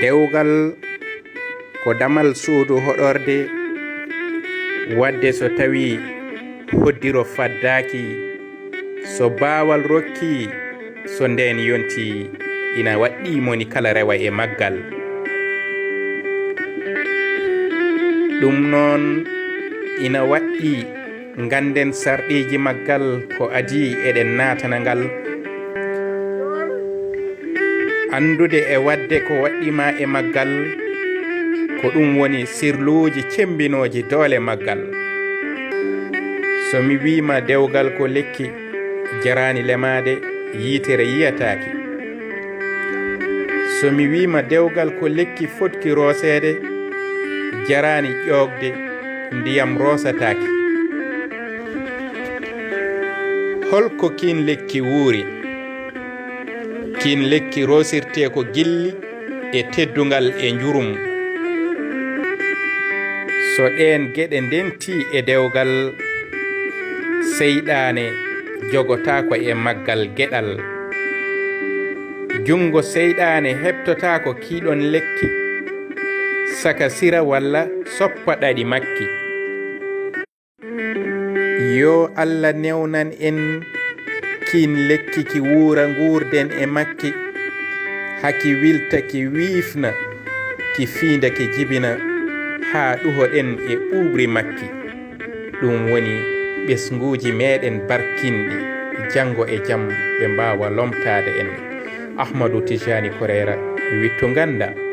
dewgal ko damal suudu hoɗorde wadde so tawi hoddiro faddaki so baawal rokki so nden yonti ina waɗɗi moni kala rewa e maggal. ɗum noon ina waɗɗi ganden sarɗiji maggal ko adi eɗen natana ngal andude e wadde ko waɗɗima e maggal ko ɗum woni sirluji cembinoji doole maggal. so mi wima dewgal ko lekki jarani lemade yitere yiyataki. so mi wima dewgal ko lekki fotki rosede jarani ƴogde ndiyam rosataki. holko kin lekki wuuri? kin lekki rosirte ko gilli e teddungal e njurum. so ɗen geɗe ndenti e dewgal seyɗane jogotako e maggal geɗal. jungo seyɗane heɓtotako kiɗon lekki saka sira walla soppa ɗaɗi makki. yo Allah newnan en kin lekki ki wuura nguurden e makki haki wilta ki wiifna ki fiinda ki jibina haa ɗuhoɗen e ɓuuɓri makki. ɗum woni ɓesguuji meɗen barkinɗi janngo e jam ɓe mbawa lomtade en. Ahmadou Tijani Koreira wittu ganda.